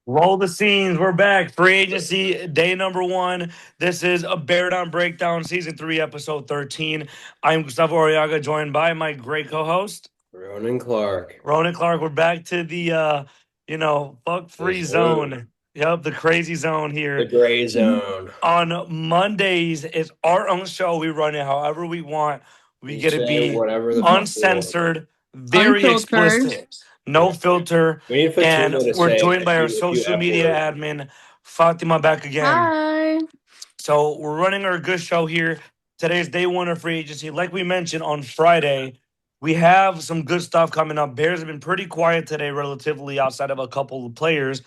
Roll the scenes. We're back. Free agency day number 1. This is a Bear Down Breakdown, season 3, episode 13. I'm Gustavo Arriaga, joined by my great co-host, Ronan Clark. Ronan Clark. We're back to the fuck Yes, free sir. zone. Yep, the crazy zone The here. gray zone. On Mondays, it's our own show. We run it however we want. We We get to say be whatever the fuck we want. uncensored, very Unfiltered. explicit, no filter. We need And Fatima to we're say joined by our a few social F media words. admin, Fatima, back again. Hi. So we're running our good show here. Today's day 1 of free agency. Like we mentioned on Friday, we have some good stuff coming up. Bears have been pretty quiet today, relatively, outside of a couple of players.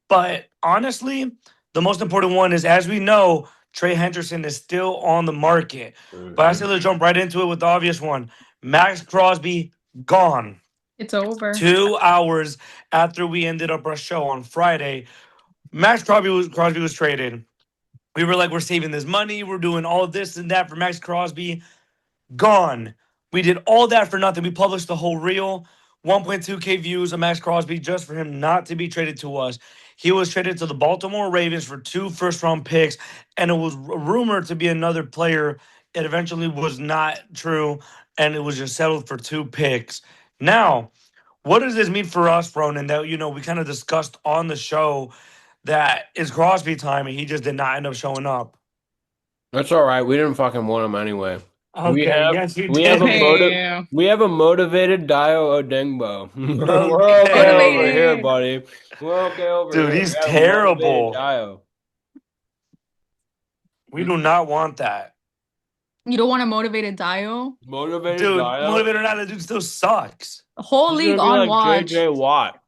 But honestly, the most important one is, as we know, Trey Henderson is still on the market. But I say let's jump right into it with the obvious one. Max Crosby gone. It's over. 2 hours after we ended up our show on Friday, Max Crosby was traded. We were like, we're saving this money. We're doing all this and that for Max Crosby. Gone. We did all that for nothing. We published the whole reel. 1.2K views of Max Crosby just for him not to be traded to us. He was traded to the Baltimore Ravens for 2 first-round picks, and it was rumored to be another player. It eventually was not true, and it was just settled for 2 picks. Now, what does this mean for us, Ronan? That we kind of discussed on the show that it's Crosby time, and he just did not end up showing up. That's all right. We didn't fucking want him anyway. We Okay, have yes, you we have a did. Hey. we have a motivated Dio Odengbo. We're okay over here, Okay. Motivated. buddy. We're okay over Dude, here. We he's have a motivated terrible. Dio. We do not want that. You don't want a motivated Dio? Motivated Dude, Dio. motivated or not, that dude still sucks. The whole He's league gonna be on like watch. JJ Watt.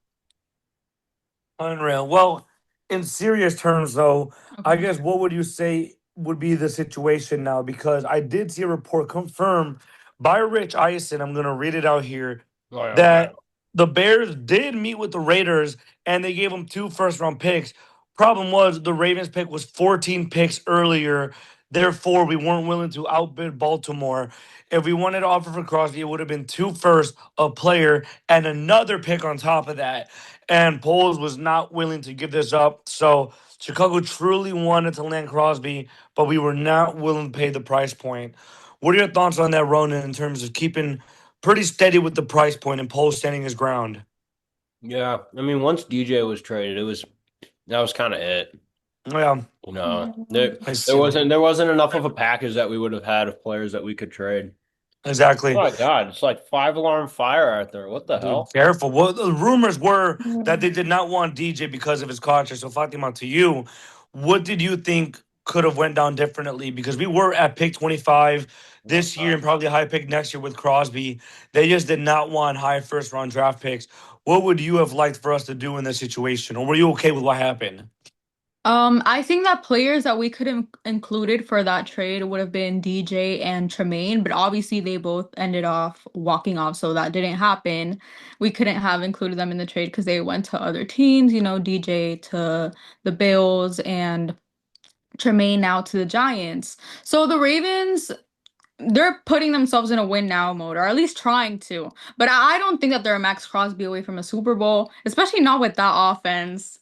Unreal. Well, in serious terms, though, I Okay. guess what would you say would be the situation now? Because I did see a report confirmed by Rich Eisen. I'm going to read it out here Oh yeah, that the Bears did meet with the Raiders and they gave them 2 first-round picks. Problem was the Ravens pick was 14 picks earlier. Therefore, we weren't willing to outbid Baltimore. If we wanted to offer for Crosby, it would have been 2 first, a player, and another pick on top of that. And Poles was not willing to give this up. So Chicago truly wanted to land Crosby, but we were not willing to pay the price point. What are your thoughts on that, Ronan, in terms of keeping pretty steady with the price point and Poles standing his ground? yeah. I mean, once DJ was traded, that was kind of it. Yeah, You know, there I there see. wasn't enough of a package that we would have had of players that we could trade. Oh Exactly. my God, it's like 5 alarm fire out there. What the Dude, hell? careful. Well, the rumors were that Mm. they did not want DJ because of his contract. So, Fatima, to you, what did you think could have went down differently? Because we were at pick 25 this year and probably a high pick next year with Crosby. They just did not want high first round draft picks. What would you have liked for us to do in this situation? Or were you okay with what happened? I think that players that we could have included for that trade would have been DJ and Tremaine, but obviously they both ended off walking off, so that didn't happen. We couldn't have included them in the trade because they went to other teams, DJ to the Bills and Tremaine now to the Giants. So the Ravens, they're putting themselves in a win now mode, or at least trying to. But I don't think that they're a Max Crosby away from a Super Bowl, especially not with that offense.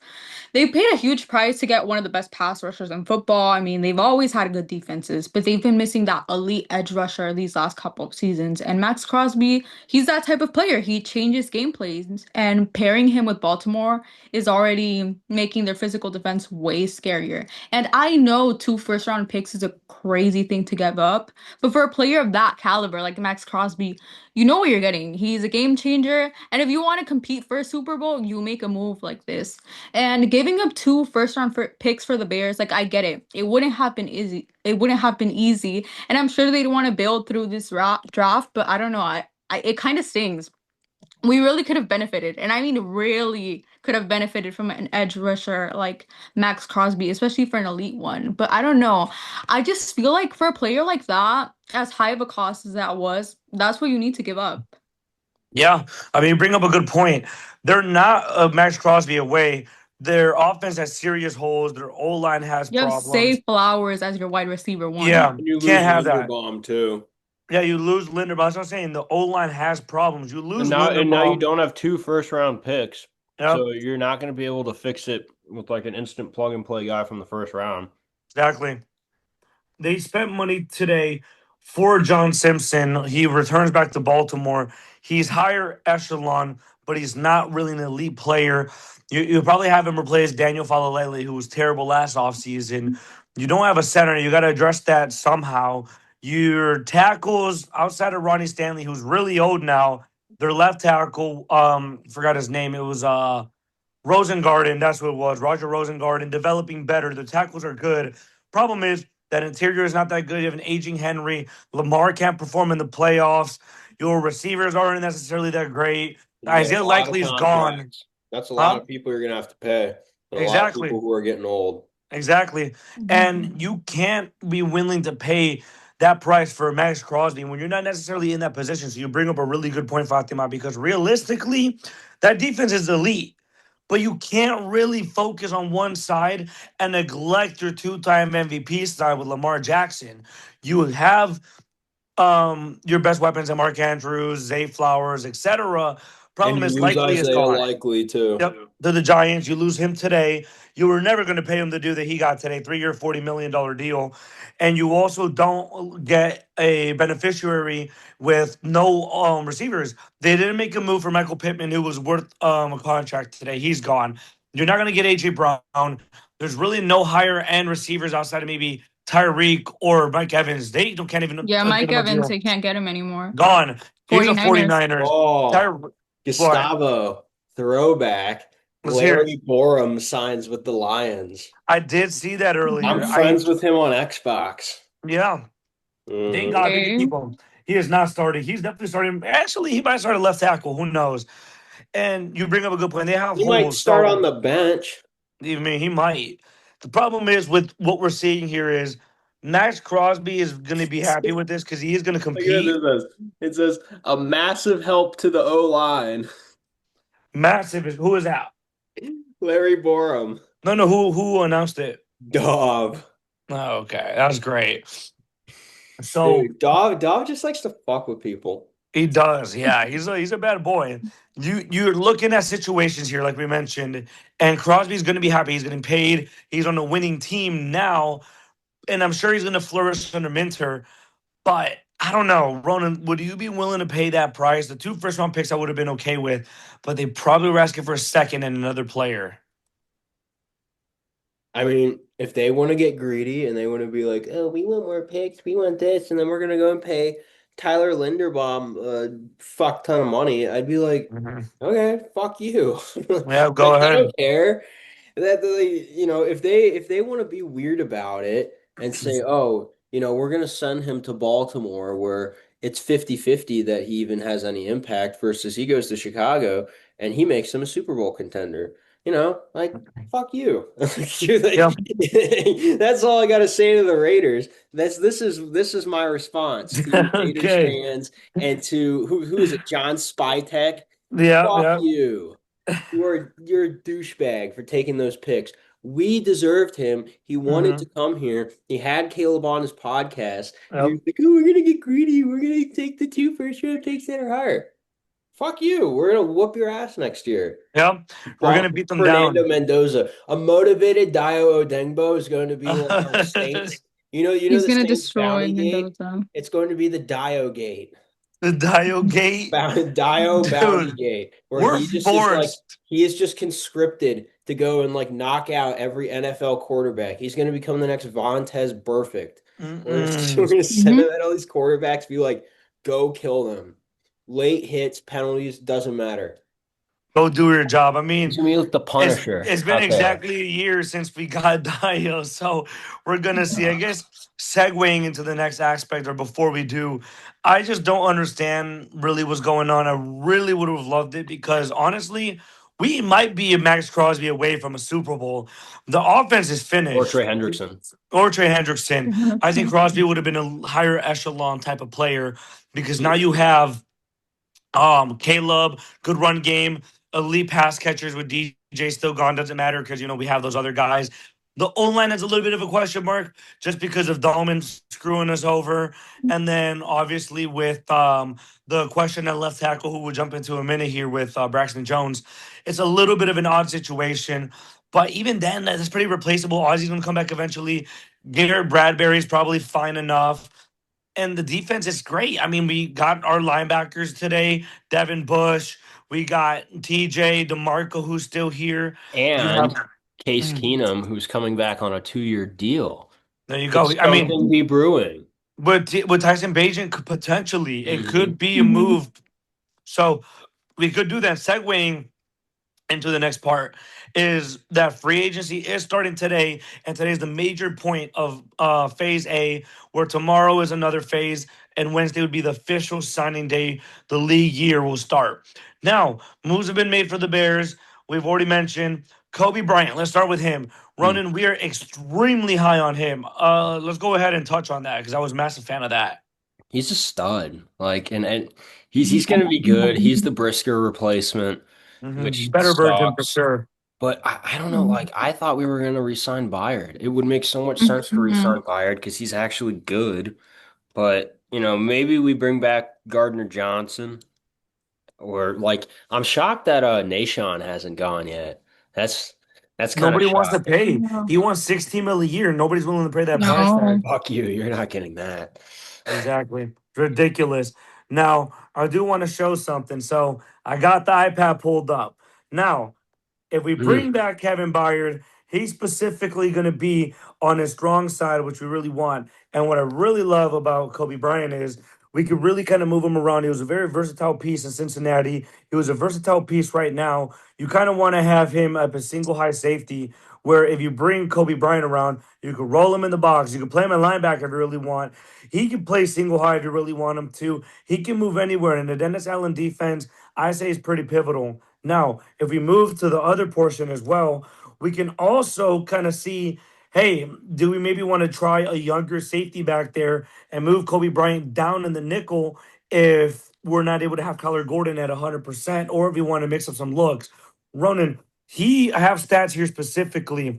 They paid a huge price to get one of the best pass rushers in football. I mean, they've always had good defenses, but they've been missing that elite edge rusher these last couple of seasons. And Max Crosby, he's that type of player. He changes game plays, and pairing him with Baltimore is already making their physical defense way scarier. And I know 2 first-round picks is a crazy thing to give up, but for a player of that caliber, like Max Crosby, you know what you're getting. He's a game changer. And if you want to compete for a Super Bowl, you make a move like this. And giving up 2 first-round picks for the Bears, like I get it. It wouldn't have been easy. It wouldn't have been easy. And I'm sure they'd want to build through this draft, but I don't know. It kind of stings. We really could have benefited, and I mean really could have benefited from an edge rusher like Max Crosby, especially for an elite one. But I don't know. I just feel like for a player like that, as high of a cost as that was, that's what you need to give up. Yeah, I mean, you bring up a good point. They're not a Max Crosby away. Their offense has serious holes. Their O line has You have problems. Save Flowers as your wide receiver one. Yeah, And you can't lose have that. Linderbaum too. Yeah, you lose Linderbaum. That's what I'm saying. The O line has problems. You lose And now you Linderbaum. don't have 2 first round picks. Yep, So you're not going to be able to fix it with like an instant plug and play guy from the first round. exactly. They spent money today for John Simpson. He returns back to Baltimore. He's higher echelon, but he's not really an elite player. You probably have him replace Daniel Falalele, who was terrible last offseason. You don't have a center. You got to address that somehow. Your tackles outside of Ronnie Stanley, who's really old now. Their left tackle, forgot his name. It was Rosengarten, that's what it was. Roger Rosengarten, developing better. The tackles are good. Problem is that interior is not that good. You have an aging Henry. Lamar can't perform in the playoffs. Your receivers aren't necessarily that great. Yeah, Isaiah a lot of Likely is gone. contracts. That's a lot Huh? of people you're going to have to pay. And a lot of Exactly. people who are getting old. Exactly. And you can't be willing to pay that price for Max Crosby when you're not necessarily in that position. So you bring up a really good point, Fatima, because realistically, that defense is elite. But you can't really focus on one side and neglect your two-time MVP side with Lamar Jackson. You have your best weapons at Mark Andrews, Zay Flowers, etc. And Problem you is lose Likely is Isaiah gone. Likely too. Yep. To the Giants. You lose him today. You were never going to pay him the deal that he got today, 3-year, $40 million deal. And you also don't get a beneficiary with no receivers. They didn't make a move for Michael Pittman, who was worth a contract today. He's gone. You're not going to get AJ Brown. There's really no higher end receivers outside of maybe Tyreek or Mike Evans. They don't can't even Yeah, give Mike him a Evans, deal. they can't get him anymore. Gone. He's a 49ers. 49ers. Oh, What? Gustavo, throwback. Let's hear it. Larry Borum signs with the Lions. I did see that I'm earlier. friends with him on Xbox. Yeah, thank Mhm. God they did Okay. keep him. He is not starting. He's definitely starting. Actually, he might start at left tackle. Who knows? And you bring up a good point. They have He might holes, start on so the bench. I mean, he might. The problem is with what we're seeing here is Max Crosby is going to be happy with this because he is going to Look at compete. this. It says a massive help to the O line. Massive. Who is that? Larry Borum. No, no. Who announced it? Dove. Oh, okay, that's great. So Dude, Dove just likes to fuck with people. he does. Yeah, he's a bad boy. You're looking at situations here, like we mentioned, and Crosby's going to be happy. He's getting paid. He's on a winning team now, and I'm sure he's going to flourish under Minter. But I don't know, Ronan. Would you be willing to pay that price? The 2 first-round picks I would have been okay with, but they probably were asking for a second and another player. I mean, if they want to get greedy and they want to be like, oh, we want more picks, we want this, and then we're gonna go and pay Tyler Linderbaum a fuck ton of money, I'd be like, Mhm. okay, fuck you. Yeah, go Like, I ahead. don't care. That if they want to be weird about it and say, oh, we're gonna send him to Baltimore where it's 50-50 that he even has any impact versus he goes to Chicago and he makes them a Super Bowl contender. Like fuck you. You're like, Yeah. that's all I gotta say to the Raiders. This is my response to you Raiders Okay. fans and to who is it, John Spytek? Yeah. Fuck Yeah. you. You're a douchebag for taking those picks. We deserved him. He wanted to Hmm. come here. He had Caleb on his podcast. You're Yep. like, oh, we're gonna get greedy. We're gonna take the 2 first-round picks that are higher. Fuck you. We're gonna whoop your ass next year. Yep. We're Bump gonna beat them Fernando down. Mendoza. A motivated Dio Odengbo is going to be like on the The Saints. You know He's the gonna Saints destroy bounty gate? Mendoza. It's going to be the Dio gate. Dio Gate, Dio Bounty dude. Gate, where We're he just is like forced. he is just conscripted to go and like knock out every NFL quarterback. He's going to become the next Vontez Burfict. We're Mm-mm. going to send Hmm. him at all these quarterbacks, be like, go kill them. Late hits, penalties, doesn't matter. Go do your job. I He's mean, gonna be like the it's Punisher it's been out there. exactly a year since we got Dio, so we're gonna see. I guess segueing into the next aspect, or before we do, I just don't understand really what's going on. I really would have loved it because honestly, we might be a Max Crosby away from a Super Bowl. The offense is Or finished. Trey Hendrickson. Or Trey Hendrickson. I think Crosby would have been a higher echelon type of player because now you have Caleb, good run game, elite pass catchers with DJ still gone, doesn't matter because we have those other guys. The O-line is a little bit of a question mark just because of Dahlman screwing us over. And then obviously with the question at left tackle, who we'll jump into in a minute here with Braxton Jones, it's a little bit of an odd situation. But even then, that's pretty replaceable. Ozzy's going to come back eventually. Garrett Bradbury's probably fine enough. And the defense is great. I mean, we got our linebackers today, Devin Bush. We got TJ DeMarco, who's still here. We have And Case Mm, Keenum, who's coming back on a 2-year deal. there you Could go. I mean, something be brewing? with Tyson Bagent, could potentially it Mhm. could be a Mhm. move. So we could do that. Segueing into the next part is that free agency is starting today, and today is the major point of phase A, where tomorrow is another phase, and Wednesday would be the official signing day. The league year will start. Now, moves have been made for the Bears. We've already mentioned Kobe Bryant. Let's start with him. Mm. Ronan, we are extremely high on him. Let's go ahead and touch on that because I was a massive fan of that. He's a stud. Like, and he's gonna be good. He's the Brisker replacement, which Better version for sucks. sure. But I don't know. Like, I thought we were gonna re-sign Byard. It would make so much sense to Mhm. re-sign Byard because he's actually good. But maybe we bring back Gardner Johnson, or like, I'm shocked that Nashon hasn't gone yet. That's that's kind of Nobody wants to shocking. pay. No. He wants 16 mil a year. Nobody's willing to pay that price No. tag. Fuck you. You're not getting that. Exactly. Ridiculous. Now, I do want to show something. So I got the iPad pulled up. Now, if we Mm. bring back Kevin Byard, he's specifically going to be on his strong side, which we really want. And what I really love about Kobe Bryant is we could really kind of move him around. He was a very versatile piece in Cincinnati. He was a versatile piece right now. You kind of want to have him at a single high safety, where if you bring Kobe Bryant around, you could roll him in the box. You could play him at linebacker if you really want. He can play single high if you really want him to. He can move anywhere. And the Dennis Allen defense, I say, is pretty pivotal. Now, if we move to the other portion as well, we can also kind of see, hey, do we maybe want to try a younger safety back there and move Kobe Bryant down in the nickel if we're not able to have Kyler Gordon at 100%, or if we want to mix up some looks? Ronan, I have stats here specifically.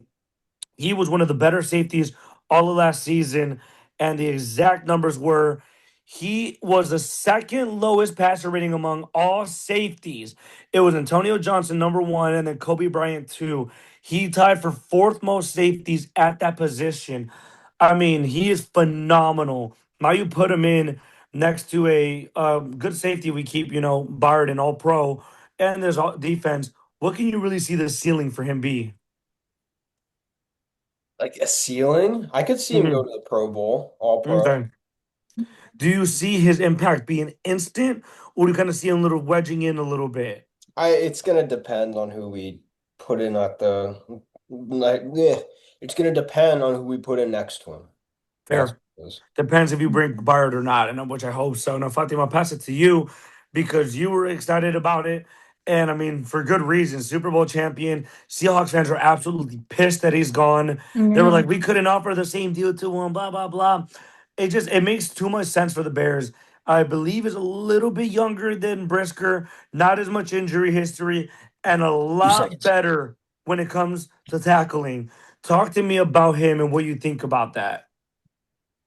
He was one of the better safeties all of last season, and the exact numbers were he was the second lowest passer rating among all safeties. It was Antonio Johnson number one, and then Kobe Bryant two. He tied for fourth most safeties at that position. I mean, he is phenomenal. Now you put him in next to a good safety we keep, Bard and All Pro, and there's all defense. What can you really see the ceiling for him be? Like a ceiling? I could see him go Mhm. to the Pro Bowl, All Pro. Okay. Do you see his impact being instant, or do you kind of see him little wedging in a little bit? It's gonna depend on who we put in at the like. It's gonna depend on who we put in next to him. That's Fair. what it is. Depends if you bring Bard or not, and which I hope so. Now, Fatima, I'll pass it to you because you were excited about it. And I mean, for good reason. Super Bowl champion. Seahawks fans were absolutely pissed that he's gone. They were Yeah. like, we couldn't offer the same deal to him, blah, blah, blah. It makes too much sense for the Bears. I believe is a little bit younger than Brisker, not as much injury history, and a 2 seconds. lot better when it comes to tackling. Talk to me about him and what you think about that.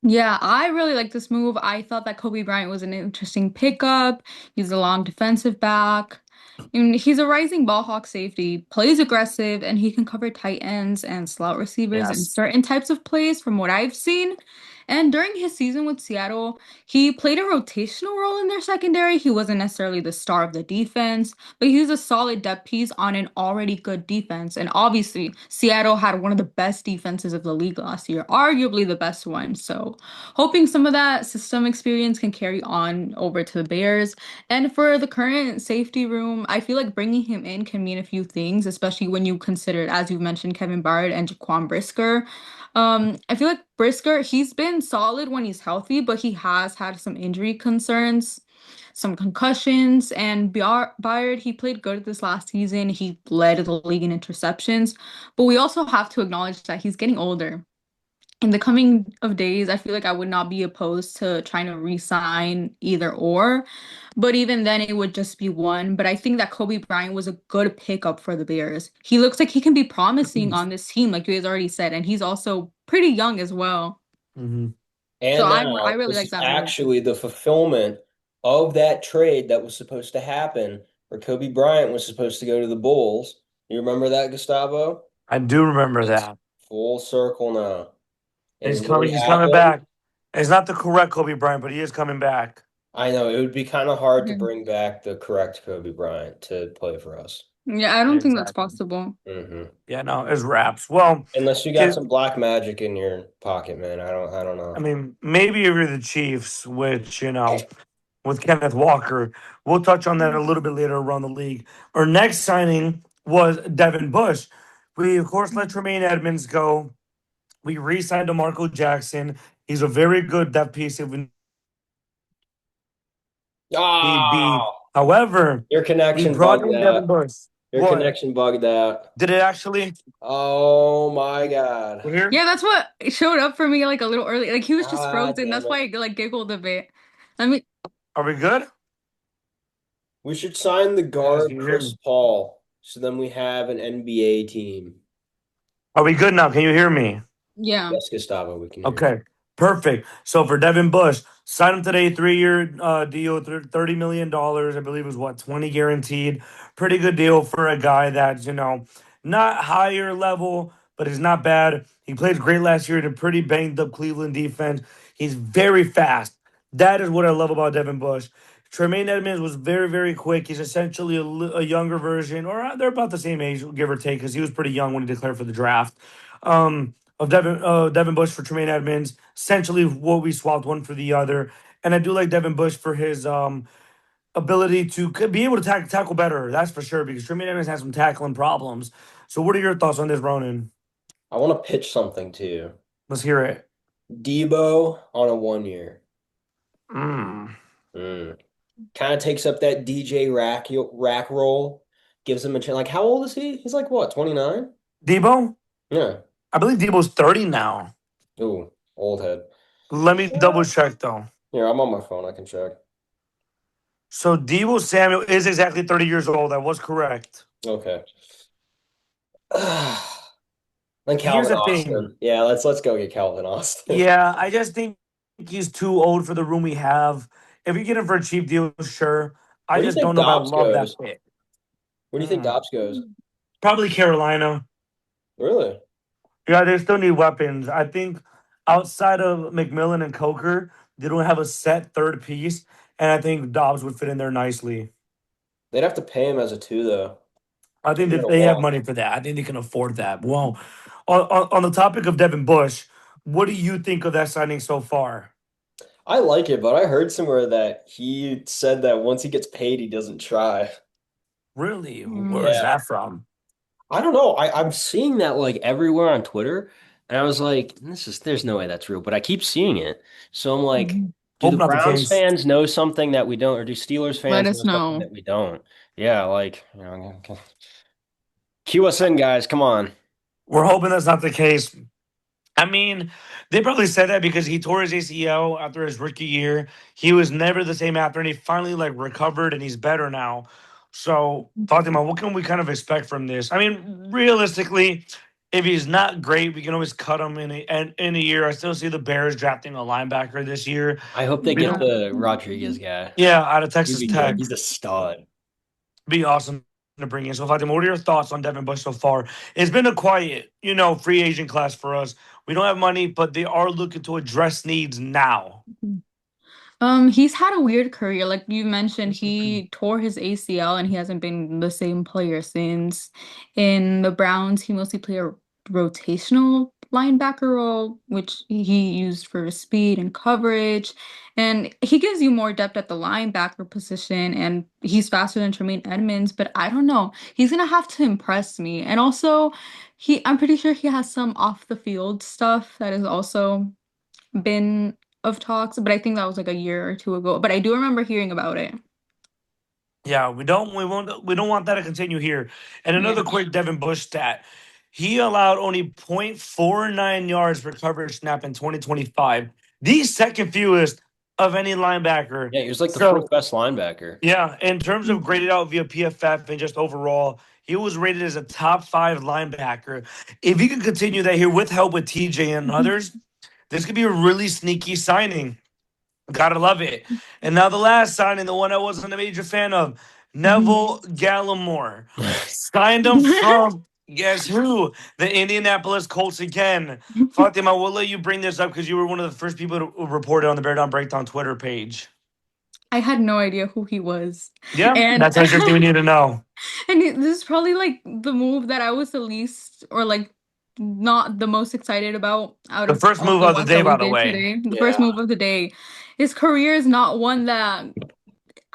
Yeah, I really like this move. I thought that Kobe Bryant was an interesting pickup. He's a long defensive back. And he's a rising ball hawk safety, plays aggressive, and he can cover tight ends and slot receivers in Yes. certain types of plays from what I've seen. And during his season with Seattle, he played a rotational role in their secondary. He wasn't necessarily the star of the defense, but he was a solid depth piece on an already good defense. And obviously, Seattle had one of the best defenses of the league last year, arguably the best one. So, hoping some of that system experience can carry on over to the Bears. And for the current safety room, I feel like bringing him in can mean a few things, especially when you consider, as you mentioned, Kevin Byard and Jaquan Brisker. I feel like Brisker, he's been solid when he's healthy, but he has had some injury concerns, some concussions, and Byard, he played good this last season. He led the league in interceptions, but we also have to acknowledge that he's getting older. in the coming of days, I feel like I would not be opposed to trying to re-sign either or. But even then, it would just be one. But I think that Kobe Bryant was a good pickup for the Bears. He looks like he can be promising on this team, like you guys already said, and he's also pretty young as well. Mm-hmm. So And I now really this like is that move. actually the fulfillment of that trade that was supposed to happen, where Kobe Bryant was supposed to go to the Bulls. You remember that, Gustavo? I do remember It's that. full circle now. It He's really coming. He's coming happened. back. It's not the correct Kobe Bryant, but he is coming back. I know it would be kind of hard to Yeah. bring back the correct Kobe Bryant to play for us. Yeah, I don't think that's Exactly. possible. Yeah, no, it's raps. Well, Unless you got it, some black magic in your pocket, man. I don't I know. mean, maybe if you're the Chiefs, which with Kenneth Walker, we'll touch on that a little bit later around the league. Our next signing was Devin Bush. We of course let Tremaine Edmonds go. We re-signed DeMarco Jackson. He's a very good depth piece if we need be. Oh, However, your we connection brought bugged in out. Devin Bush. Your What? connection bugged out. Did it actually? Oh my God. We're here? Yeah, that's what showed up for me like a little early. Like he was just Ah, frozen. damn That's it. why I like giggled a bit. I mean, Are we good? We should sign the Yes, guard you hear Chris me. Paul so then we have an NBA team. Are we good now? Can you hear me? yeah. Yes, Gustavo, we can hear you. Okay, perfect. So for Devin Bush, sign him today, 3 year deal, $30 million. I believe it was what 20 guaranteed. Pretty good deal for a guy that's not higher level, but is not bad. He played great last year in a pretty banged up Cleveland defense. He's very fast. That is what I love about Devin Bush. Tremaine Edmonds was very, very quick. He's essentially a younger version, or they're about the same age, give or take, because he was pretty young when he declared for the draft. Of Devin Bush for Tremaine Edmonds. Essentially, what we swapped one for the other. And I do like Devin Bush for his ability to be able to tackle better. That's for sure because Tremaine Edmonds has some tackling problems. So, what are your thoughts on this, Ronan? I want to pitch something to you. Let's hear it. Debo on a 1 year. Mm. Kind of takes up that DJ rack role, gives him a chance. Like, how old is he? He's like what, 29? Debo? Yeah. I believe Debo's 30 now. Ooh, old head. Let me double check though. Here, I'm on my phone. I can check. So, Debo Samuel is exactly 30 years old. I was correct. Okay. Then Here's Calvin the thing. Austin. Yeah, let's go get Calvin Austin. Yeah, I just think he's too old for the room we have. If we get him for a cheap deal, sure. I Where do you just think don't know if I Dobbs love that goes? fit. Where do you think Mm. Dobbs goes? Probably Carolina. Really? Yeah, they still need weapons. I think outside of McMillan and Coker, they don't have a set third piece, and I think Dobbs would fit in there nicely. They'd have to pay him as a two, though. I think Give him that a they have one. money for that. I think they can afford that. Well, on the topic of Devin Bush, what do you think of that signing so far? I like it, but I heard somewhere that he said that once he gets paid, he doesn't try. Really? Where is Mm. Yeah. that from? I don't know. I'm seeing that like everywhere on Twitter, and I was like, there's no way that's real, but I keep seeing it. So I'm like, Mhm. do Hope the not the Browns case. fans know something that we don't, or do Steelers Let fans know us something know. that we don't? Yeah, like, cue us in, guys. Come on. We're hoping that's not the case. I mean, they probably said that because he tore his ACL after his rookie year. He was never the same after, and he finally recovered, and he's better now. So, Fatima, what can we kind of expect from this? I mean, realistically, if he's not great, we can always cut him in a year. I still see the Bears drafting a linebacker this year. I hope they We get Yeah. don't, the Rodriguez guy. yeah, out of He'd Texas be good. Tech, He's a stud. be awesome to bring in. So, Fatima, what are your thoughts on Devin Bush so far? It's been a quiet, free agent class for us. We don't have money, but they are looking to address needs now. He's had a weird career. Like you mentioned, he tore his ACL and he hasn't been the same player since. In the Browns, he mostly played a rotational linebacker role, which he used for speed and coverage. And he gives you more depth at the linebacker position, and he's faster than Tremaine Edmonds, but I don't know. He's gonna have to impress me. And also, I'm pretty sure he has some off the field stuff that is also been of talks, but I think that was like a year or two ago. But I do remember hearing about it. Yeah, we don't want that to continue here. And Yeah. another quick Devin Bush stat. he allowed only 0.49 yards per coverage snap in 2025, the second fewest of any linebacker. Yeah, he was like the So fourth best linebacker. yeah, in terms of graded out via PFF and just overall, he was rated as a top 5 linebacker. If he could continue that here with help with TJ and others, this could be a really sneaky signing. Gotta love it. And now the last signing, the one I wasn't a major fan of, Neville Gallimore. Signed him from, guess who? The Indianapolis Colts again. Fatima, we'll let you bring this up because you were one of the first people to report it on the Bear Down Breakdown Twitter page. I had no idea who he was. Yeah, And that's everything we need to know. and this is probably like the move that I was the least or like not the most excited about out The of first all move the of the ones day, that we by the did way. today. The first Yeah. move of the day. His career is not one that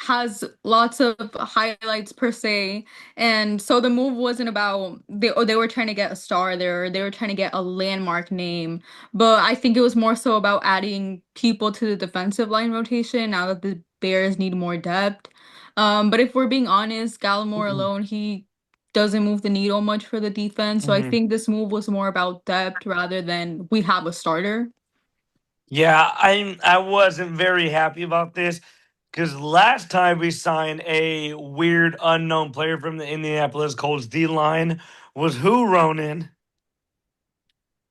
has lots of highlights per se, and so the move wasn't about they were trying to get a star there, they were trying to get a landmark name, but I think it was more so about adding people to the defensive line rotation now that the Bears need more depth. But if we're being honest, Gallimore alone, he doesn't move the needle much for the defense, so I Mhm. think this move was more about depth rather than we have a starter. Yeah, I wasn't very happy about this because last time we signed a weird unknown player from the Indianapolis Colts D line was who, Ronan?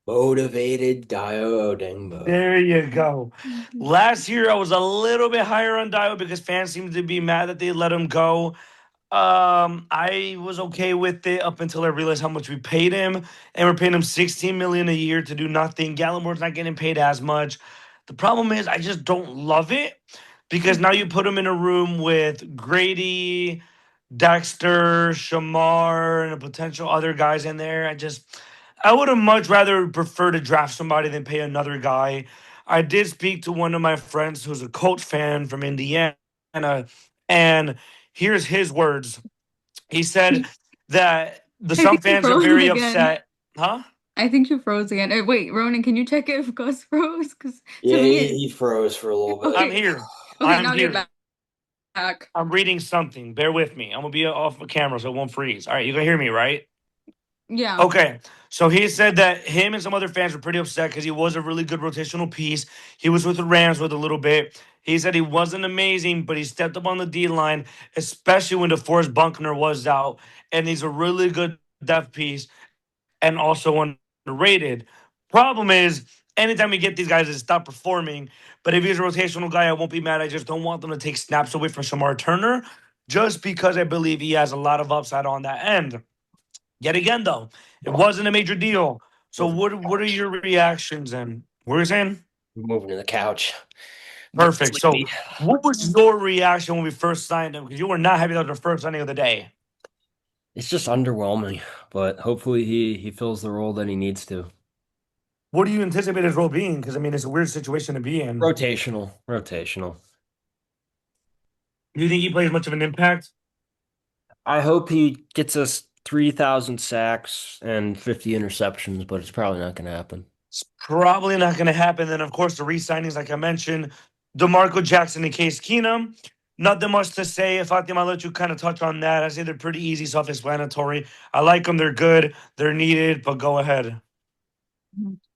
Motivated Dio Odengbo. There you go. Last year I was a little bit higher on Dio because fans seemed to be mad that they let him go. I was okay with it up until I realized how much we paid him, and we're paying him 16 million a year to do nothing. Gallimore's not getting paid as much. The problem is I just don't love it because now you put him in a room with Grady, Dexter, Shamar, and a potential other guys in there. I would have much rather prefer to draft somebody than pay another guy. I did speak to one of my friends who's a Colts fan from Indiana, and here's his words. He said that I some think you fans are froze very again. upset. Huh? I think you froze again. Wait, Ronan, can you check if Gus froze? Because to Yeah, me, he froze for a little bit. I'm okay, here. okay, I'm now you're here. back. I'm reading something. Bear with me. I'm gonna be off the camera so it won't freeze. All right, you can hear me, right? Yeah. Okay. So he said that him and some other fans were pretty upset because he was a really good rotational piece. He was with the Rams with a little bit. He said he wasn't amazing, but he stepped up on the D line, especially when DeForest Buckner was out. And he's a really good depth piece and also underrated. Problem is, anytime we get these guys, they stop performing. But if he's a rotational guy, I won't be mad. I just don't want them to take snaps away from Shamar Turner just because I believe he has a lot of upside on that end. Yet again, though, it wasn't a major deal. So Moving, what are your reactions and what are you saying? moving to the couch. Getting Perfect. So sleepy. what was your reaction when we first signed him? Because you were not happy that was the first signing of the day. It's just underwhelming, but hopefully he fills the role that he needs to. What do you anticipate his role being? Because I mean, it's a weird situation to be in. Rotational, rotational. Do you think he plays much of an impact? I hope he gets us 3,000 sacks and 50 interceptions, but it's probably not going to happen. It's probably not going to happen. Then, of course, the re-signings, like I mentioned, DeMarco Jackson and Case Keenum. Nothing much to say. Fatima, I'll let you kind of touch on that. I say they're pretty easy, self-explanatory. I like them. They're good. They're needed. But go ahead.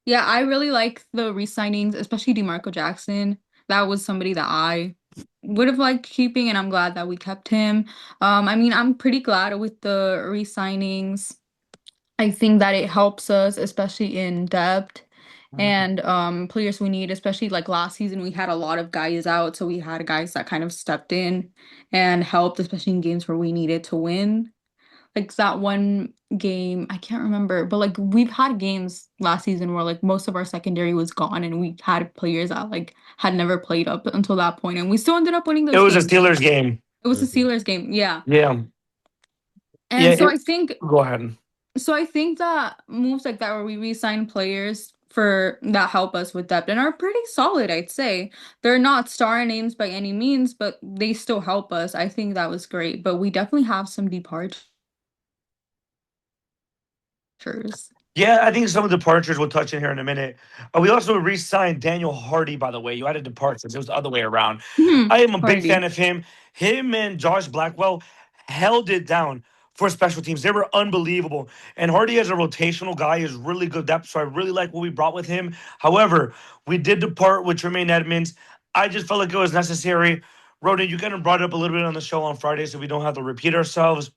Yeah, I really like the re-signings, especially DeMarco Jackson. That was somebody that I would have liked keeping, and I'm glad that we kept him. I mean, I'm pretty glad with the re-signings. I think that it helps us, especially in depth and players we need, especially like last season, we had a lot of guys out, so we had guys that kind of stepped in and helped, especially in games where we needed to win. Like that one game, I can't remember, but like we've had games last season where like most of our secondary was gone and we had players that like had never played up until that point, and we still ended up winning It those was a games. Steelers game. It was a Mhm. Steelers game, yeah. Yeah. Yeah. And Go ahead. so I think that moves like that where we re-sign players for that help us with depth and are pretty solid, I'd say. They're not star names by any means, but they still help us. I think that was great, but we definitely have some departures. Yeah, I think some of the departures we'll touch in here in a minute. We also re-signed Daniel Hardy, by the way. You had a departure. It was the other way around. I am a big fan Party. of him. Him and Josh Blackwell held it down for special teams. They were unbelievable. And Hardy as a rotational guy is really good depth. So I really like what we brought with him. However, we did depart with Tremaine Edmonds. I just felt like it was necessary. Ronan, you kind of brought it up a little bit on the show on Friday, so we don't have to repeat ourselves.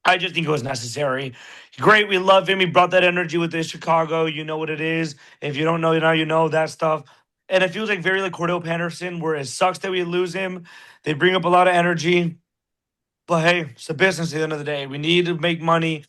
I just think it was necessary. Great, we love him. He brought that energy with the Chicago. You know what it is. If you don't know, now you know that stuff. And it feels like very like Cordell Patterson, where it sucks that we lose him. They bring up a lot of energy. But hey, it's a business at the end of the day. We need to make money.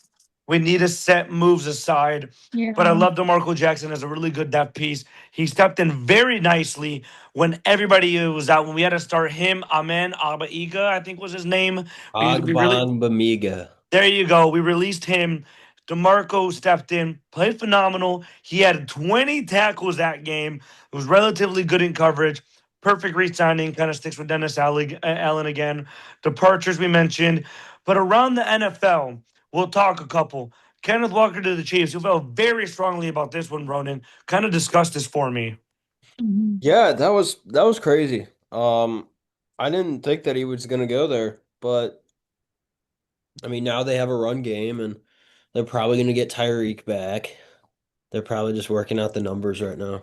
We need to set moves aside. Yeah. But I love DeMarco Jackson as a really good depth piece. He stepped in very nicely when everybody was out. When we had to start him, Amen Abaiga, I think was his name. We really Agbang Bamiga. there you go. We released him. DeMarco stepped in, played phenomenal. He had 20 tackles that game. It was relatively good in coverage. Perfect re-signing. Kind of sticks with Dennis Allen again. Departures we mentioned. But around the NFL, we'll talk a couple. Kenneth Walker to the Chiefs, who felt very strongly about this one, Ronan. Kind of discussed this for me. Mhm. Yeah, that was crazy. I didn't think that he was gonna go there, but I mean now they have a run game and they're probably gonna get Tyreek back. They're probably just working out the numbers right now.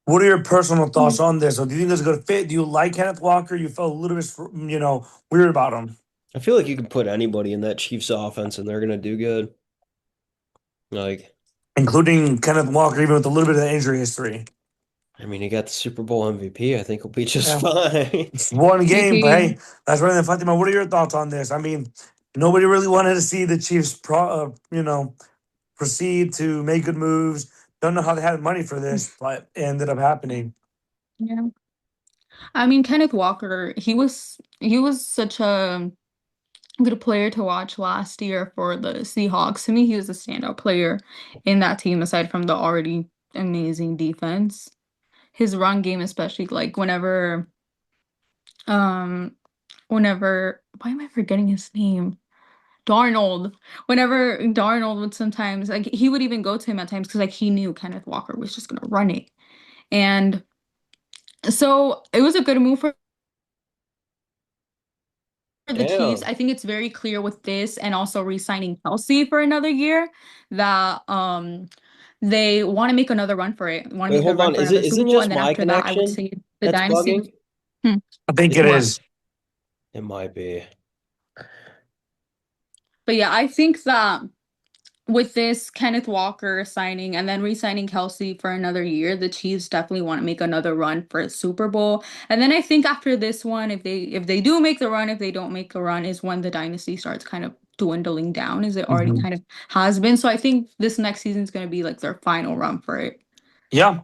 What are your personal Yeah. thoughts on this? So do you think it's a good fit? Do you like Kenneth Walker? You felt a little bit, weird about him. I feel like you can put anybody in that Chiefs offense and they're gonna do good. Like, Including Kenneth Walker, even with a little bit of the injury history. I mean, he got the Super Bowl MVP. I think he'll be just Yeah. fine. It's one game, but VP. hey, that's really Fatima. What are your thoughts on this? I mean, nobody really wanted to see the Chiefs, proceed to make good moves. Don't know how they had money for this, but it ended up happening. Yeah. I mean, Kenneth Walker, he was such a good player to watch last year for the Seahawks. To me, he was a standout player in that team aside from the already amazing defense. His run game, especially like um whenever why am I forgetting his name? Darnold. Whenever Darnold would sometimes like he would even go to him at times because like he knew Kenneth Walker was just gonna run it. And so it was a good move for the Chiefs. Damn. I think it's very clear with this and also re-signing Kelsey for another year that they want to make another run for it. Want to Wait, make a hold run on. for Is another it is Super it Bowl, just and then my after that, I would connection say the that's dynasty. bugging? Hmm. I think It's it my. is. It might be. But yeah, I think that with this Kenneth Walker signing and then re-signing Kelsey for another year, the Chiefs definitely want to make another run for a Super Bowl. And then I think after this one, if they do make the run, if they don't make the run, is when the dynasty starts kind of dwindling down, as it already Mhm. kind of has been. So I think this next season is going to be like their final run for it. Yeah.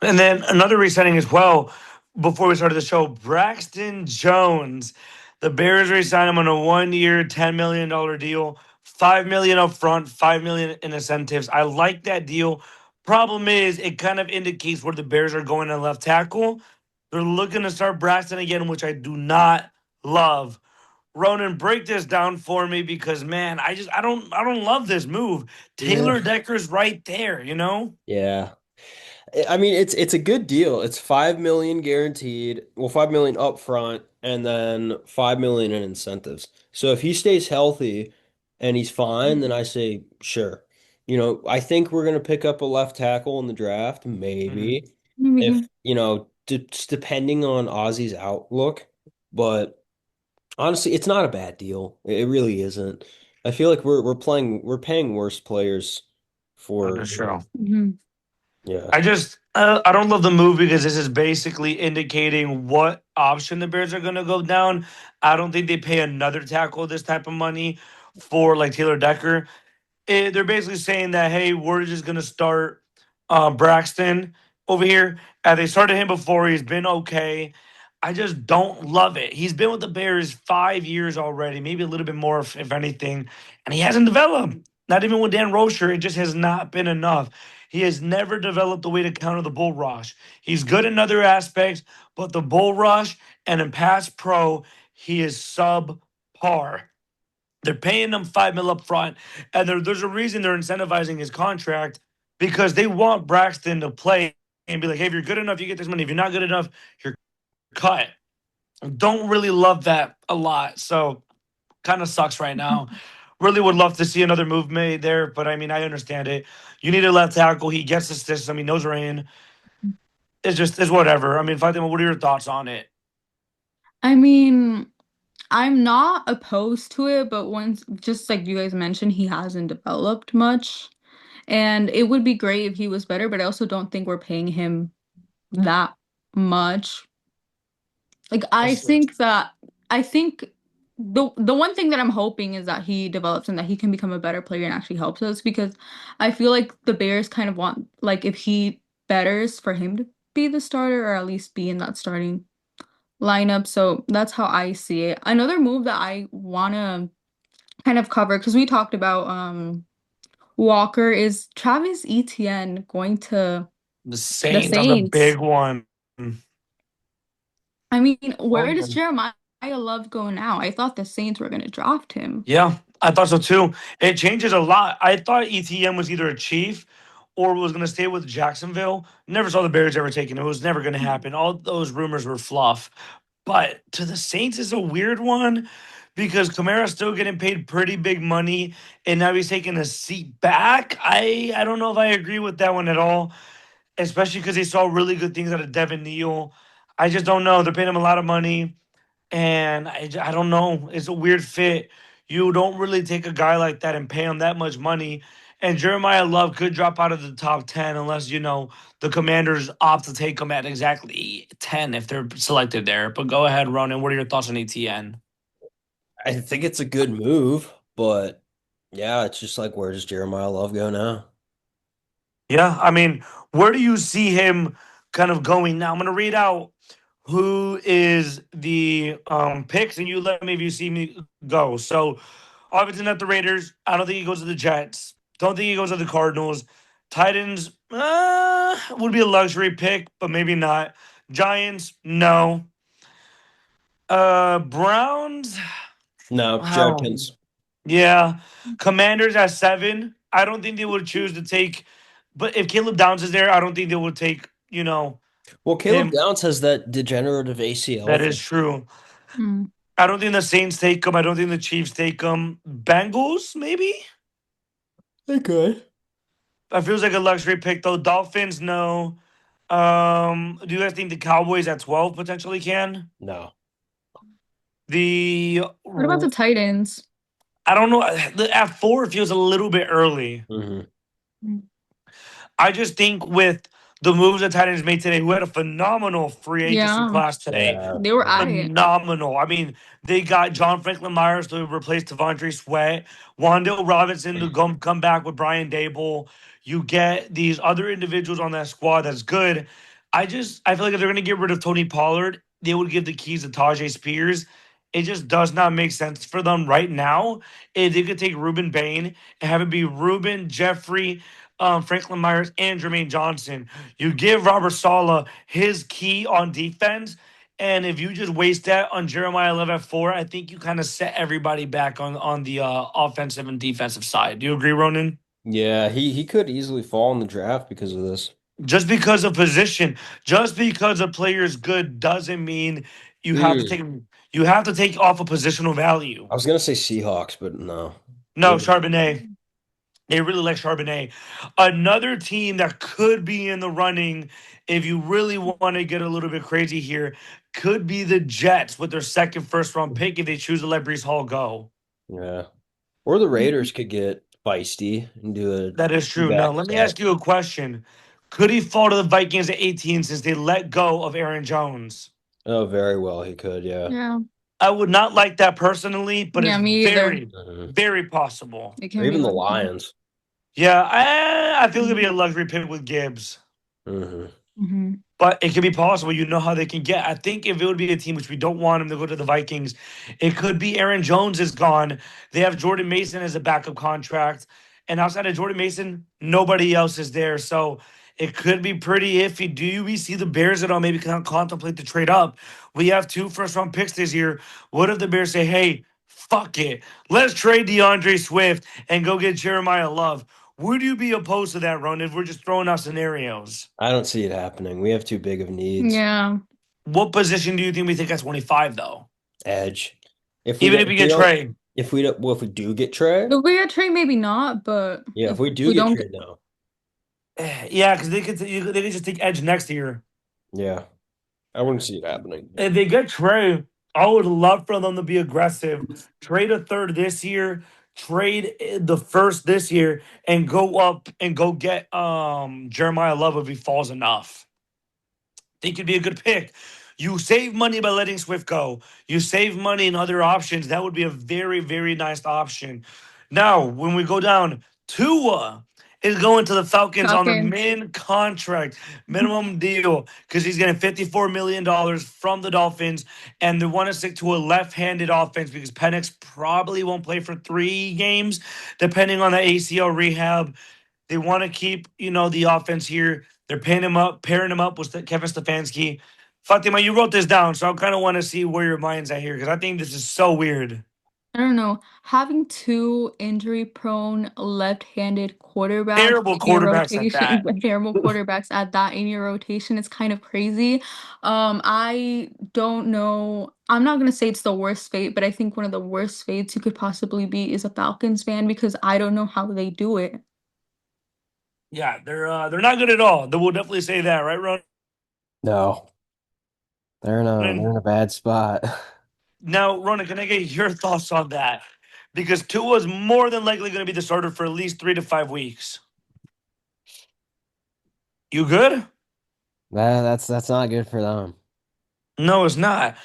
And then another resetting as well. Before we started the show, Braxton Jones, the Bears re-signed him on a 1 year, $10 million deal, 5 million up front, 5 million in incentives. I like that deal. Problem is, it kind of indicates where the Bears are going at left tackle. They're looking to start Braxton again, which I do not love. Ronan, break this down for me because man, I don't love this move. Yeah. Taylor Decker's right there. Yeah. I mean, it's a good deal. It's 5 million guaranteed. Well, 5 million up front, and then 5 million in incentives. So if he stays healthy and he's fine, then I say sure. I think we're gonna pick up a left tackle in the draft, Mhm. maybe. If Maybe. just depending on Ozzy's outlook, but honestly, it's not a bad deal. It really isn't. I feel like we're paying worse players On for, the show. Mhm. yeah. I don't love the move because this is basically indicating what option the Bears are going to go down. I don't think they pay another tackle this type of money for like Taylor Decker. They're basically saying that hey, we're just gonna start Braxton over here. They started him before. He's been okay. I just don't love it. He's been with the Bears 5 years already, maybe a little bit more if anything, and he hasn't developed. Not even with Dan Rocher, it just has not been enough. He has never developed the way to counter the bull rush. He's good in other aspects, but the bull rush and in pass pro, he is subpar. They're paying him 5 mil up front, and there's a reason they're incentivizing his contract because they want Braxton to play and be like, hey, if you're good enough, you get this money. If you're not good enough, you're cut. Don't really love that a lot. So kind of sucks right now. Really would love to see another move made there, but I mean, I understand it. You need a left tackle. He gets the system. He knows Rain. It's whatever. I mean, Fatima, what are your thoughts on it? I mean, I'm not opposed to it, but once, just like you guys mentioned, he hasn't developed much. And it would be great if he was better, but I also don't think we're paying him that much. Like That's true. I think the one thing that I'm hoping is that he develops and that he can become a better player and actually helps us because I feel like the Bears kind of want like if he betters for him to be the starter or at least be in that starting lineup. So that's how I see it. Another move that I wanna kind of cover because we talked about Walker is Travis Etienne going to The the Saints, that's a Saints. big one. I mean, Oh, where does yeah. Jeremiah Love go now? I thought the Saints were going to draft him. Yeah, I thought so too. It changes a lot. I thought ETM was either a Chief or was going to stay with Jacksonville. Never saw the Bears ever taking it. It was never going to happen. All those rumors were fluff. But to the Saints is a weird one because Kamara's still getting paid pretty big money, and now he's taking a seat back. I don't know if I agree with that one at all, especially because they saw really good things out of Devin Neal. I just don't know. They're paying him a lot of money. And I don't know. It's a weird fit. You don't really take a guy like that and pay him that much money. And Jeremiah Love could drop out of the top 10 unless, the Commanders opt to take him at exactly 10 if they're selected there. But go ahead, Ronan. What are your thoughts on ETN? I think it's a good move, but yeah, it's just like where does Jeremiah Love go now? Yeah, I mean, where do you see him kind of going now? I'm going to read out who is the picks, and you let me if you see me go. So obviously not the Raiders. I don't think he goes to the Jets. Don't think he goes to the Cardinals. Titans would be a luxury pick, but maybe not. Giants, no. Browns, No, wow. Judkins. Yeah. Commanders at 7. I don't think they would choose to take, but if Caleb Downs is there, I don't think they would take, Well, Caleb him. Downs has that degenerative ACL That is thing. true. Mm. I don't think the Saints take him. I don't think the Chiefs take him. Bengals, maybe? Okay. That feels like a luxury pick though. Dolphins, no. Do you guys think the Cowboys at 12 potentially can? No. The What about the Titans? I don't know. At 4 it feels a little bit early. Hmm. Mm. I just think with the moves the Titans made today, who had a phenomenal free agency Yeah, class today, Yeah. they were at it. phenomenal. I mean, they got John Franklin Myers to replace Devondre Sweat, Wandale Robinson to come back with Brian Dable. You get these other individuals on that squad that's good. I feel like if they're gonna get rid of Tony Pollard, they would give the keys to Tajay Spears. It just does not make sense for them right now. If they could take Ruben Bain and have it be Ruben, Jeffrey, Franklin Myers, and Jermaine Johnson. You give Robert Sala his key on defense. And if you just waste that on Jeremiah Love at 4, I think you kind of set everybody back on the offensive and defensive side. Do you agree, Ronan? Yeah, he could easily fall in the draft because of this. Just because of position, just because a player is good doesn't mean you have to Mm. take you have to take off a positional value. I was gonna say Seahawks, but no. No, Charbonnet. They really like Charbonnet. Another team that could be in the running, if you really want to get a little bit crazy here, could be the Jets with their second first round pick if they choose to let Brees Hall go. Yeah. Or the Raiders could get feisty and do a That is true. Now, back let me set. ask you a question. Could he fall to the Vikings at 18 since they let go of Aaron Jones? Oh, very well he could, yeah. Yeah, I would not like that personally, but it's yeah, me either. very, Mhm. very possible. It Or can be even the like, Lions. Yeah, I feel it could be a luxury pick with Gibbs. Hmm. mm-hmm. But it could be possible. You know how they can get. I think if it would be a team which we don't want him to go to the Vikings, it could be Aaron Jones is gone. They have Jordan Mason as a backup contract. And outside of Jordan Mason, nobody else is there. So it could be pretty iffy. Do we see the Bears at all maybe contemplate the trade up? We have 2 first round picks this year. What if the Bears say, hey, fuck it. Let's trade DeAndre Swift and go get Jeremiah Love? Would you be opposed to that, Ron, if we're just throwing out scenarios? I don't see it happening. We have too big of needs. Yeah. What position do you think we take at 25 though? Edge. If we Even if get you get Theo, Trey. If we don't, well, if we do get Trey, The weird trade, maybe not, but yeah, if if we do we get don't Trey, get, no. Yeah, because they could just take Edge next year. Yeah, I wouldn't see it happening. If they get Trey, I would love for them to be aggressive. Trade a third this year, trade the first this year, and go up and go get Jeremiah Love if he falls enough. Think could be a good pick. You save money by letting Swift go. You save money in other options. That would be a very, very nice option. Now, when we go down, Tua is going to the Falcons on their Falcons. min contract, minimum deal, because he's getting $54 million from the Dolphins, and they want to stick to a left-handed offense because Penix probably won't play for 3 games, depending on the ACL rehab. They want to keep, the offense here. They're pairing him up with Kevin Stefanski. Fatima, you wrote this down, so I kind of want to see where your mind's at here because I think this is so weird. I don't know. Having two injury-prone left-handed quarterbacks Terrible in your quarterbacks at rotation, that. terrible quarterbacks at that in your rotation, it's kind of crazy. I don't know. I'm not gonna say it's the worst fate, but I think one of the worst fates you could possibly be is a Falcons fan because I don't know how they do it. Yeah, they're not good at all. We'll definitely say that, right, No, they're Ronan? in a bad spot. Now, Ronan, can I get your thoughts on that? Because Tua's more than likely going to be the starter for at least 3 to 5 weeks. You good? That's not good for them. No, it's not.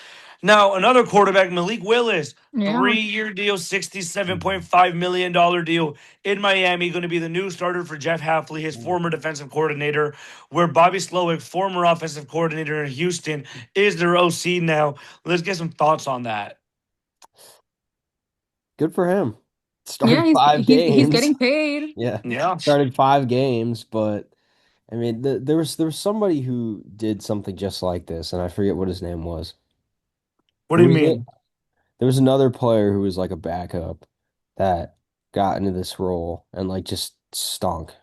Now, another quarterback, Malik Willis, Yeah. 3-year deal, $67.5 million deal in Miami, going to be the new starter for Jeff Hafley, his former defensive coordinator, where Bobby Slowick, former offensive coordinator in Houston, is their OC now. Let's get some thoughts on that. Good for him. Yeah, Started five he's games. getting paid. Yeah, Yeah. started 5 games, but I mean, there was somebody who did something just like this, and I forget what his name was. What do Who you was it? mean? There was another player who was like a backup that got into this role and like just stunk.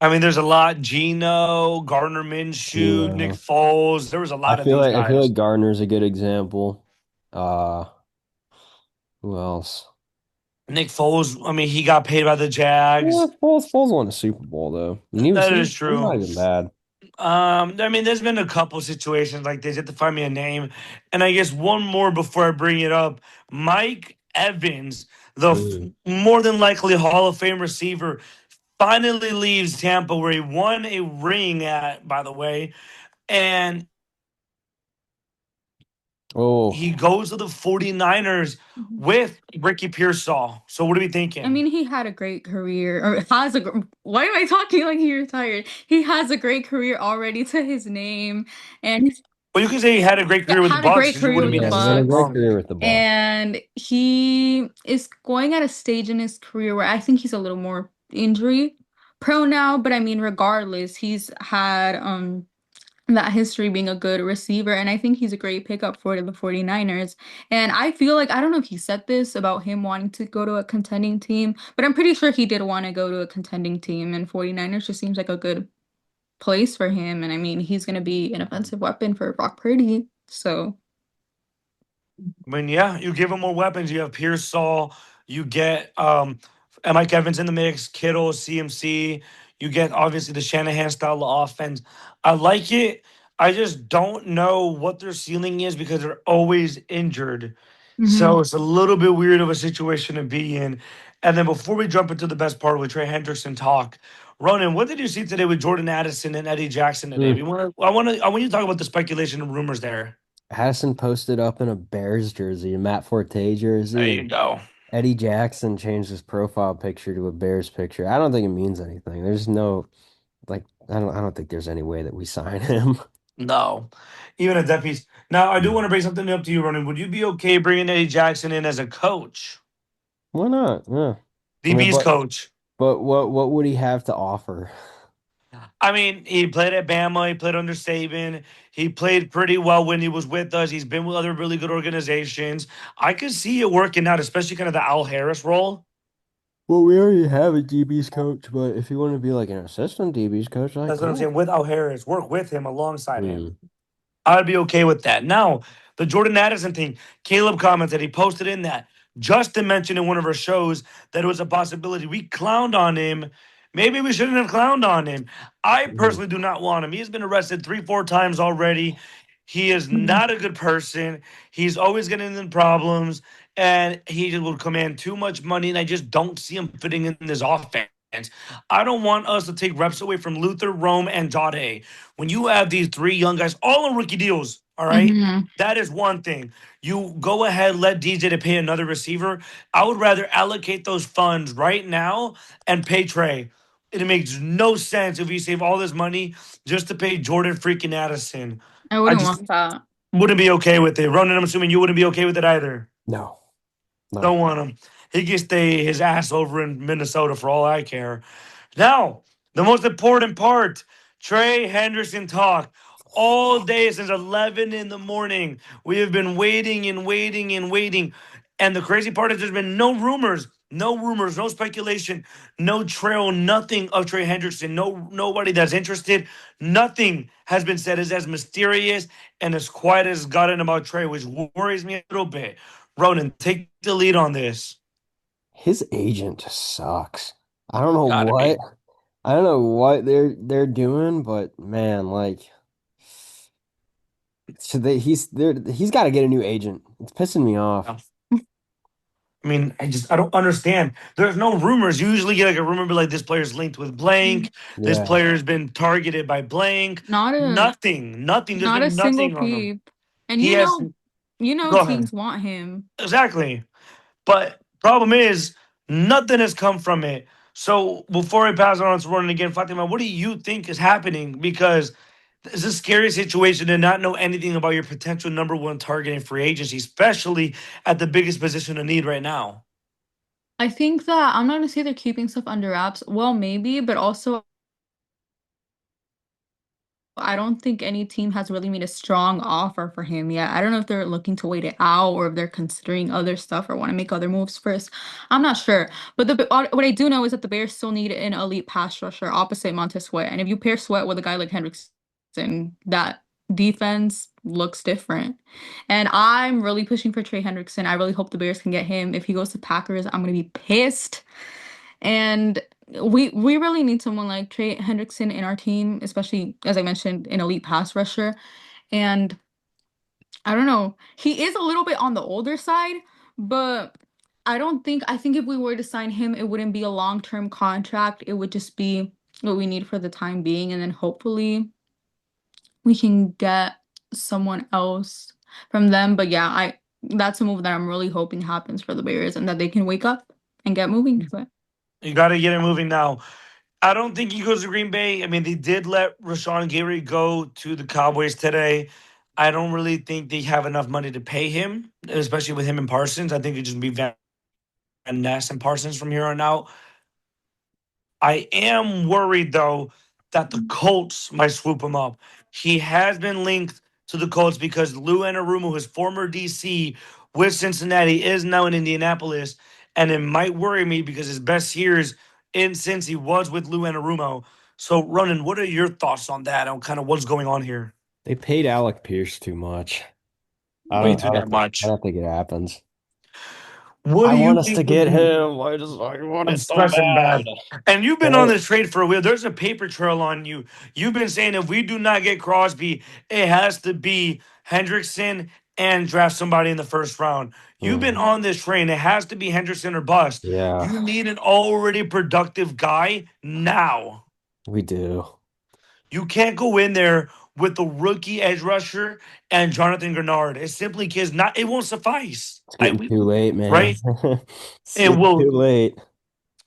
I mean, there's a lot. Gino, Gardner You Minshew, Nick know, Foles. There was a lot of these I feel guys. like Gardner's a good example. Uh, who else? Nick Foles, I mean, he got paid by the Yeah, Jags. Foles won a Super Bowl though, and That is he's not true. even bad. I mean, there's been a couple situations like this. You have to find me a name. And I guess one more before I bring it up. Mike Evans, the Mm. more than likely Hall of Fame receiver, finally leaves Tampa where he won a ring at, by the way. And Oh, he goes to the 49ers with Ricky Pearsall. So what are we I thinking? mean, he had a great career, or has a. Why am I talking like he retired? He has a great career already to his name, and Well, you can say he had a great yeah, career with the had a Bucks great because you career wouldn't with be the yeah, he had a necessarily great Bucks, wrong. career with the Bucs. and he is going at a stage in his career where I think he's a little more injury prone now. But I mean, regardless, he's had that history being a good receiver, and I think he's a great pickup for the 49ers. And I feel like I don't know if he said this about him wanting to go to a contending team, but I'm pretty sure he did want to go to a contending team, and 49ers just seems like a good place for him. And I mean, he's going to be an offensive weapon for Brock Purdy. So, I mean, yeah, you give him more weapons. You have Pearsall. You get and Mike Evans in the mix, Kittle, CMC. You get obviously the Shanahan style of offense. I like it. I just don't know what their ceiling is because they're always injured. So mhm. it's a little bit weird of a situation to be in. And then before we jump into the best part with Trey Hendrickson talk, Ronan, what did you see today with Jordan Addison and Eddie Jackson today? Mm. We want to. I want you to talk about the speculation and rumors there. Addison posted up in a Bears jersey, a Matt Forte There jersey, you and go. Eddie Jackson changed his profile picture to a Bears picture. I don't think it means anything. There's no like I don't think there's any way that we sign him. No, even at that piece. Now, I do want to bring something up to you, Ronan. Would you be okay bringing Eddie Jackson in as a coach, Why not? Yeah. I mean, DB's coach? but what would he have to offer? I mean, he played at Bama. He played under Saban. He played pretty well when he was with us. He's been with other really good organizations. I could see it working out, especially kind of the Al Harris role. Well, we already have a DB's coach, but if you want to be like an assistant DB's coach, like That's what I'm cool. saying. With Al Harris, work with him alongside him. Hmm. I'd be okay with that. Now, the Jordan Addison thing, Caleb commented, he posted in that. Justin mentioned in one of our shows that it was a possibility. We clowned on him. Maybe we shouldn't have clowned on him. I Mhm. personally do not want him. He has been arrested 3, 4 times already. He is not a good person. He's always getting in problems, and he just will command too much money. And I just don't see him fitting in this offense. I don't want us to take reps away from Luther, Rome, and Jade. When you have these 3 young guys, all on rookie deals, all right, Mhm. that is one thing. You go ahead, let DJ to pay another receiver. I would rather allocate those funds right now and pay Trey. It makes no sense if you save all this money just to pay Jordan freaking Addison. I I wouldn't just want that. wouldn't be okay with it. Ronan, I'm assuming you wouldn't be okay with it either. No, Don't no. want him. He can stay his ass over in Minnesota for all I care. Now, the most important part, Trey Henderson talk. All day since 11 in the morning. We have been waiting and waiting and waiting. And the crazy part is there's been no rumors, no speculation, no trail, nothing of Trey Henderson. Nobody that's interested. Nothing has been said is as mysterious and as quiet as gotten about Trey, which worries me a little bit. Ronan, take the lead on this. His agent just sucks. I don't know Gotta what be. I don't know what they're doing, but man, like should they he's got to get a new agent. It's pissing me off. I mean, I don't understand. There's no rumors. You usually get like a rumor, be like this player's linked with blank. This Yeah. player has been targeted by blank. Not a Nothing. Nothing. There's not a been single nothing on them. peep. And He has. you know Go ahead. teams want him. Exactly. But problem is, nothing has come from it. So before I pass it on to Ronan again, Fatima, what do you think is happening? Because it's a scary situation to not know anything about your potential #1 target in free agency, especially at the biggest position of need right now. I think that I'm not gonna say they're keeping stuff under wraps. Well, maybe, but also I don't think any team has really made a strong offer for him yet. I don't know if they're looking to wait it out or if they're considering other stuff or want to make other moves first. I'm not sure. But what I do know is that the Bears still need an elite pass rusher opposite Montez Sweat. And if you pair Sweat with a guy like Hendrickson, that defense looks different. And I'm really pushing for Trey Hendrickson. I really hope the Bears can get him. If he goes to Packers, I'm going to be pissed. And we really need someone like Trey Hendrickson in our team, especially as I mentioned, an elite pass rusher. And I don't know, he is a little bit on the older side, but I think if we were to sign him, it wouldn't be a long-term contract. It would just be what we need for the time being, and then hopefully we can get someone else from them. But yeah, I that's a move that I'm really hoping happens for the Bears and that they can wake up and get moving to it. You got to get it moving now. I don't think he goes to Green Bay. I mean, they did let Rashawn Gary go to the Cowboys today. I don't really think they have enough money to pay him, especially with him and Parsons. I think it just be Van Ness and Parsons from here on out. I am worried though that the Colts might swoop him up. He has been linked to the Colts because Lou Anarumo, his former DC with Cincinnati, is now in Indianapolis, and it might worry me because his best years in Cincy was with Lou Anarumo. So, Ronan, what are your thoughts on that? On kind of what's going on here? They paid Alec Pierce too much. Way too I damn I much. don't think it happens. What I do you want us to think would get be? him. I want I'm it so stressing bad. bad. And you've been on But this trade for a while. There's a paper trail on you. You've been saying if we do not get Crosby, it has to be Hendrickson and draft somebody in the first round. You've been mm, on this train. It has to be Hendrickson or bust. yeah, You need an already productive guy now. we do. You can't go in there with the rookie edge rusher and Jonathan Grenard. It simply is not. It won't suffice. It's getting too late, man. Right. It's It getting too will. late.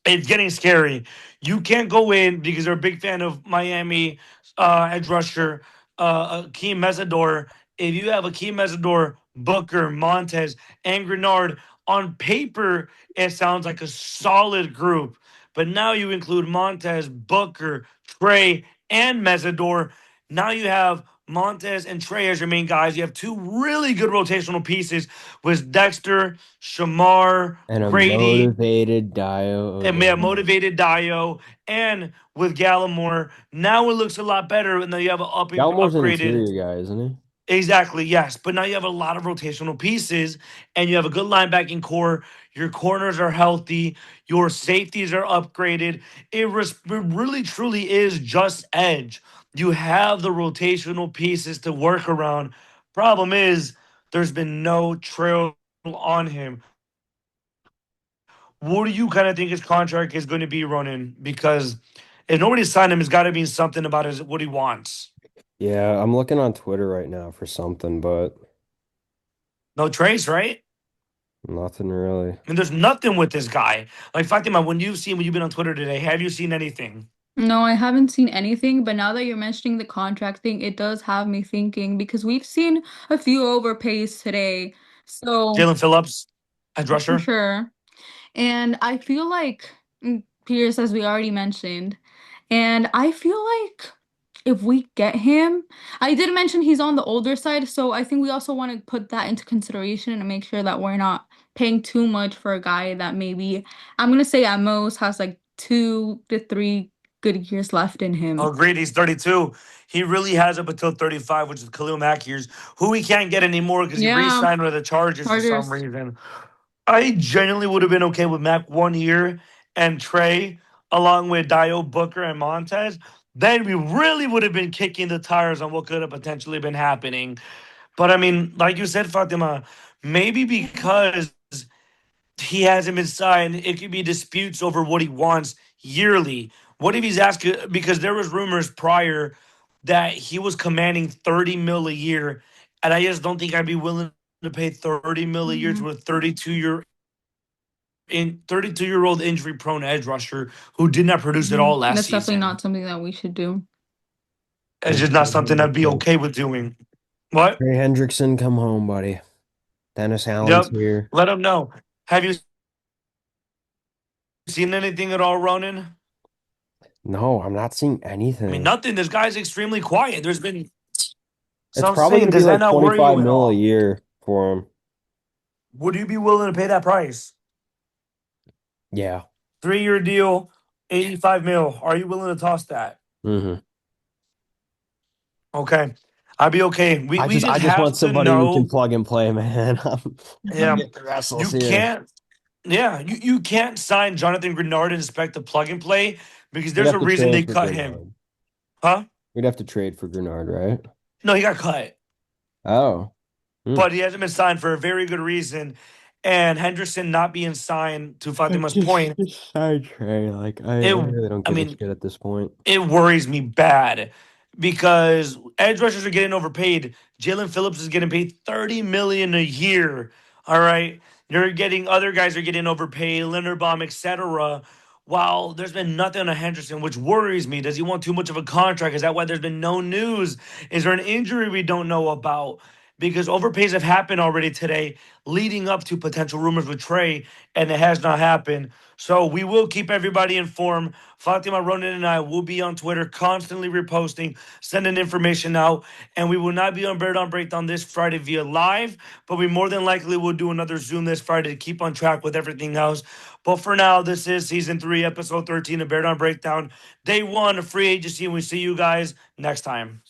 It's getting scary. You can't go in because they're a big fan of Miami edge rusher, Akeem Mesidor. If you have Akeem Mesidor, Booker, Montez, and Grenard, on paper, it sounds like a solid group. But now you include Montez, Booker, Trey, and Mesidor. Now you have Montez and Trey as your main guys. You have two really good rotational pieces with Dexter, Shamar, And a Grady, motivated Dio and may have Odom. motivated Dio, and with Gallimore, now it looks a lot better. And then you have an Gallimore's an upgraded. interior guy, isn't he? Exactly, yes. But now you have a lot of rotational pieces and you have a good linebacking core. Your corners are healthy. Your safeties are upgraded. It really truly is just edge. You have the rotational pieces to work around. Problem is, there's been no trail on him. What do you kind of think his contract is going to be, Ronan? Because if nobody signed him, it's got to mean something about his what he wants. Yeah, I'm looking on Twitter right now for something, but No trace, right? nothing really. I mean, there's nothing with this guy. Like Fatima, when you've been on Twitter today, have you seen anything? No, I haven't seen anything, but now that you're mentioning the contract thing, it does have me thinking because we've seen a few overpays today. So, Jalen Phillips, edge for rusher. sure. And I feel like Pierce, as we already mentioned, and I feel like if we get him, I did mention he's on the older side, so I think we also want to put that into consideration and make sure that we're not paying too much for a guy that maybe I'm gonna say at most has like 2 to 3 good years left in Oh, him. great. He's 32. He really has up until 35, which is Khalil Mack years, who he can't get anymore because he Yeah, re-signed with the Chargers for some Chargers. reason. I genuinely would have been okay with Mac 1 year and Trey along with Dio, Booker, and Montez. Then we really would have been kicking the tires on what could have potentially been happening. But I mean, like you said, Fatima, maybe because he hasn't been signed, it could be disputes over what he wants yearly. What if he's asking? Because there was rumors prior that he was commanding 30 mil a year, and I just don't think I'd be willing to pay 30 mil a year Mhm. to a 32-year old injury prone edge rusher who did not produce at all last That's definitely season. not something that we should do. It's just not something I'd be okay with doing. What? Trey Hendrickson, come home, buddy. Dennis Allen's Yep. here. Let him know. Have you seen anything at all, Ronan? No, I'm not seeing I mean, anything. nothing. This guy's extremely quiet. There's been. So It's I'm probably saying, gonna be does that like not worry 25 you at mil a all? year for him. Would you be willing to pay that price? Yeah. 3-year deal, 85 mil. Are you willing to toss that? hmm Okay. I'd be okay. We just I just have want to somebody we can know. plug and play, man. I'm Yeah. getting restless You here. can't. Yeah. You can't sign Jonathan Grenard and expect to plug and play because We'd there's have a to reason they trade for cut him. Grenard. Huh? We'd have to trade for Grenard, right? No, he got cut. Oh. Hmm. But he hasn't been signed for a very good reason. And Henderson not being signed, to Fatima's point, Just side Trey. Like I it really don't I give a mean, shit at this point. it worries me bad because edge rushers are getting overpaid. Jalen Phillips is getting paid 30 million a year. All right. You're getting other guys are getting overpaid, Linderbaum, etc. While there's been nothing on Henderson, which worries me. Does he want too much of a contract? Is that why there's been no news? Is there an injury we don't know about? Because overpays have happened already today, leading up to potential rumors with Trey, and it has not happened. So we will keep everybody informed. Fatima, Ronan, and I will be on Twitter constantly reposting, sending information out, and we will not be on Bear Down Breakdown this Friday via live, but we more than likely will do another Zoom this Friday to keep on track with everything else. But for now, this is season 3, episode 13 of Bear Down Breakdown, day 1 of free agency, and we see you guys next time.